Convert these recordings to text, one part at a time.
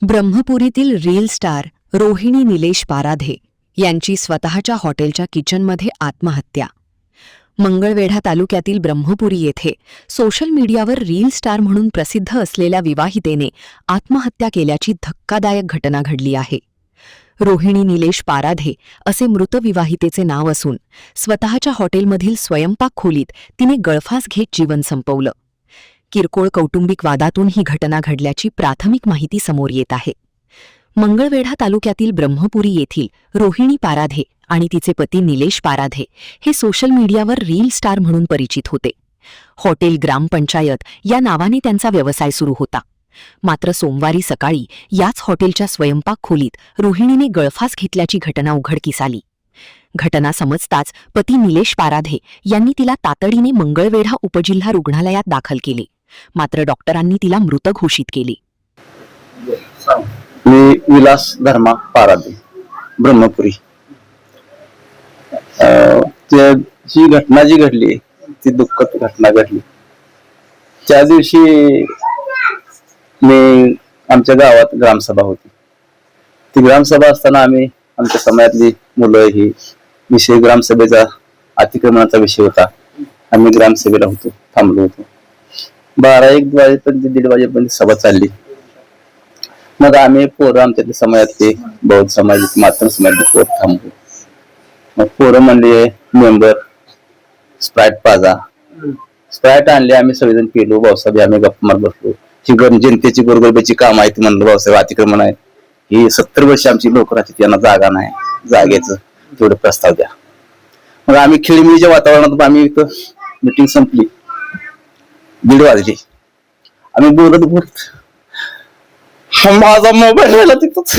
ब्रह्मपुरीतील reel star Rohini Nilesh पाराधे यांची स्वतःच्या हॉटेलच्या किचनमध्ये आत्महत्या. मंगळवेढा तालुक्यातील ब्रह्मपुरी येथे सोशल मीडियावर रील स्टार म्हणून प्रसिद्ध असलेल्या विवाहितेने आत्महत्या केल्याची धक्कादायक घटना घडली आहे. रोहिणी निलेश पाराधे असे मृत विवाहितेचे नाव असून स्वतःच्या हॉटेलमधील स्वयंपाक खोलीत तिने गळफास घेत जीवन संपवलं. किरकोळ कौटुंबिक वादातून ही घटना घडल्याची प्राथमिक माहिती समोर येत आहे. मंगळवेढा तालुक्यातील ब्रह्मपुरी येथील रोहिणी पाराधे आणि तिचे पती निलेश पाराधे हे सोशल मीडियावर रील स्टार म्हणून परिचित होते. हॉटेल ग्रामपंचायत या नावाने त्यांचा व्यवसाय सुरू होता. मात्र सोमवारी सकाळी याच हॉटेलच्या स्वयंपाक खोलीत रोहिणीने गळफास घेतल्याची घटना उघडकीस आली. घटना समजताच पती निलेश पाराधे यांनी तिला तातडीने मंगळवेढा उपजिल्हा रुग्णालयात दाखल केले. मात्र डॉक्टरांनी तिला मृत घोषित केले. मी विलास धर्मा पाराधे, ब्रह्मपुरी. ही घटना जी घडली ती दुःखद घटना घडली. त्या दिवशी मी आमच्या गावात ग्रामसभा होती. ती ग्रामसभा असताना आम्ही आमच्या समाजातली मुलं ही विषय ग्रामसभेचा अतिक्रमणाचा विषय होता. आम्ही ग्रामसभेला होतो, थांबलो होतो. 12-1 वाजेपर्यंत 1:30 वाजेपर्यंत सभा चालली. मग आम्ही पोरं आमच्यातले समाजातले बौद्ध समाजाचे मातंग समाजातले पोरं थांबलो. मग पोरं म्हणले मेंबर स्प्राईट पाजा. स्प्राईट आणले. आम्ही सगळेजण पेलो. भाऊसाहेब आम्ही गप्पा मारत बसलो. ही जनतेची गोरगरिबाची काम आहेत म्हणलं. भाऊसाहेब अतिक्रमण आहे, ही 70 वर्ष आमची लोक राहते, त्यांना जागा नाही, जागेचं तेवढं प्रस्ताव द्या. मग आम्ही खेळीमेळीच्या वातावरणात आम्ही इथं मिटिंग संपली. 1:30 वाजले. आम्ही बोलत माझा मोबाईल राहिला तिथंच.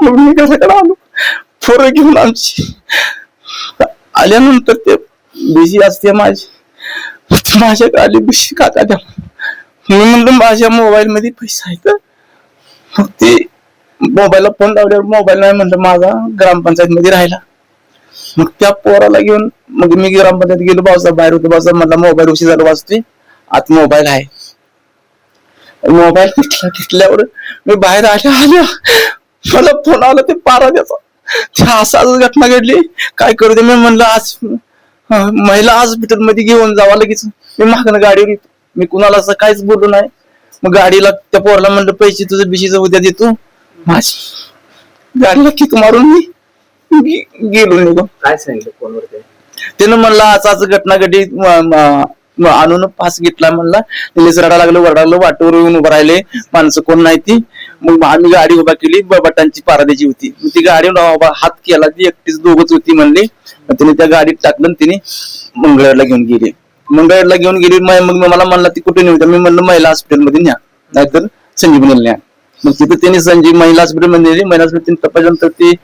मग मी घराकडे आलो. पोरं घेऊन आमची आल्यानंतर ते बिजी असते माझ्या आली बिशी काका द्या. मी म्हणलं माझ्या मोबाईल मध्ये पैसा आहे तर. मग ते मोबाईलला फोन लावल्यावर मोबाईल नाही म्हणलं माझा ग्रामपंचायत मध्ये राहिला. मग त्या पोराला घेऊन मग मी ग्रामपंचायत गेलो. भाऊसाहेब बाहेर होतो. भाऊसाहेब म्हणला मोबाईल उशीर झाला वाचतोय, आत मोबाईल आहे. मोबाईल घेतल्यावर मी बाहेर आल्या मला फोन आला ते पाराध्याचा. असं घटना घडली, काय करू दे. मी म्हणलं आज महिला हॉस्पिटल मध्ये घेऊन जावा लगेच. मी मागणं गाडीवर येतो. मी कुणाला असं काहीच बोललो नाही. मग गाडीला त्या पोराला म्हणलं पैसे तुझं बिशीचं उद्या देतो. माझी गाडीला किक मारून मी गेलो निघून. काय सांगितलं फोनवर? त्यानं म्हणलं आज घटना घडली, आणून पास घेतला म्हणला. निलेश रडायला लागलो, वरडायला वाटेवर येऊन उभं राहिले. माणसं कोण नाही ती. मग आम्ही गाडी उभा केली. बटांची पाराद्याची होती. ती गाडीवर हात केला. ती एकटीच दोघच होती म्हणली. तिने त्या गाडीत टाकलं. तिने मंगळवेढला घेऊन गेली. मंगळवेढला घेऊन गेली. मग मला म्हणला ती कुठे नेऊ? मी म्हणलं महिला हॉस्पिटल मध्ये न्या, नाहीतर संजीवनीला न्या. मग तिथे त्यांनी महिला हॉस्पिटल मध्ये नेली. महिला हॉस्पिटल तपासल्यानंतर ती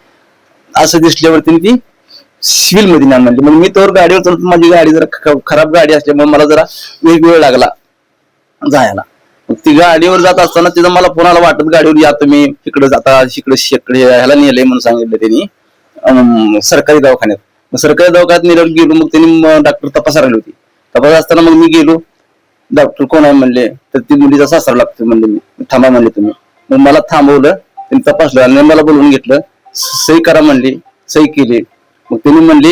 असं दिसल्यावर ती सिव्हिल मध्ये न्या म्हणली. मग मी तर गाडीवर चालत, माझी गाडी जरा खराब गाडी असल्यामुळे मला जरा वेळ लागला जायला. मग ती गाडीवर जात असताना तिथं मला फोनाला वाटत गाडीवर या तुम्ही इकडे जाता, इकडे ह्याला नेलंय म्हणून सांगितलं त्यांनी सरकारी दवाखान्यात. मग सरकारी दवाखान्यात नेल्यावर गेलो. मग त्यांनी डॉक्टर तपासायला होती. तपास असताना मग मी गेलो. डॉक्टर कोण आहे म्हणले, तर ती मुलीचा सासरा लागतो म्हणले. मी थांबा म्हणले तुम्ही. मग मला थांबवलं. त्यांनी तपासलं आणि मला बोलवून घेतलं. सही करा म्हणली. सही केली. मग त्यांनी म्हणले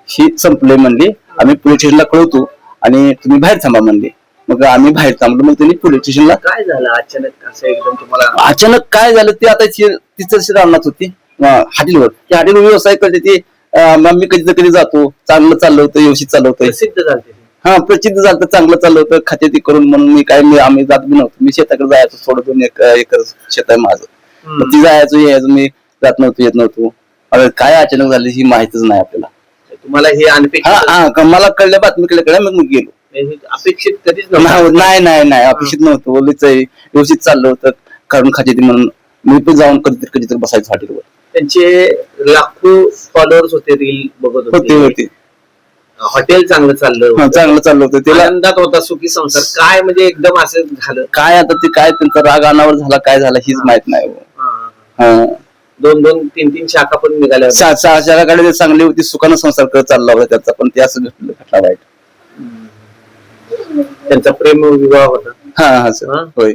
ही संपलंय म्हणले, आम्ही पोलीस स्टेशनला कळवतो आणि तुम्ही बाहेर थांबा म्हणले. मग आम्ही बाहेर थांबलो. मग त्यांनी पोलीस स्टेशनला. काय झालं अचानक असं एकदम तुम्हाला? अचानक काय झालं ते आता तिचं राहणार होती हॉटेलवर. त्या हॉटेलवर व्यवसाय करते ती. मी कधी जातो. चांगलं चाललं होतं, व्यवस्थित चाललं होतं. प्रसिद्ध झालं. हा प्रसिद्ध झालं, चांगलं चाललं होतं. खाते ती करून म्हणून आम्ही जात बी नव्हतो. मी शेताकडे जायचो. थोडं 2 एकर शेत आहे माझं. ती जायचो यायचो. मी जात नव्हतो, येत नव्हतो. काय अचानक झाली ही माहितीच नाही आपल्याला. तुम्हाला हे अनपेक्षित? मला कळल्या बातमीकडे कळल्या. मग गेलो. अपेक्षित कधीच नाही अपेक्षित नव्हतं. ओलीच व्यवस्थित चाललं होतं. कारण खाते ती म्हणून मी पण जाऊन कधीतरी बसायचो हॉटेलवर. त्यांचे लाखो फॉलोअर्स होते, रील बघत होते. हॉटेल चांगलं चाललं होतं. त्याला आनंदात होता, सुखी संसार. काय म्हणजे एकदम असं झालं काय? आता ते काय त्यांचा राग अनावर झाला, काय झाला हीच माहित नाही. 2-2, 3-3 शाखा पण निघाल्या. शाखाकडे चांगली होती, सुखानं संसार करत चालला होता त्याचा. पण ते असं घटना वाईट. त्यांचा प्रेम विवाह होता. हा सर, होय.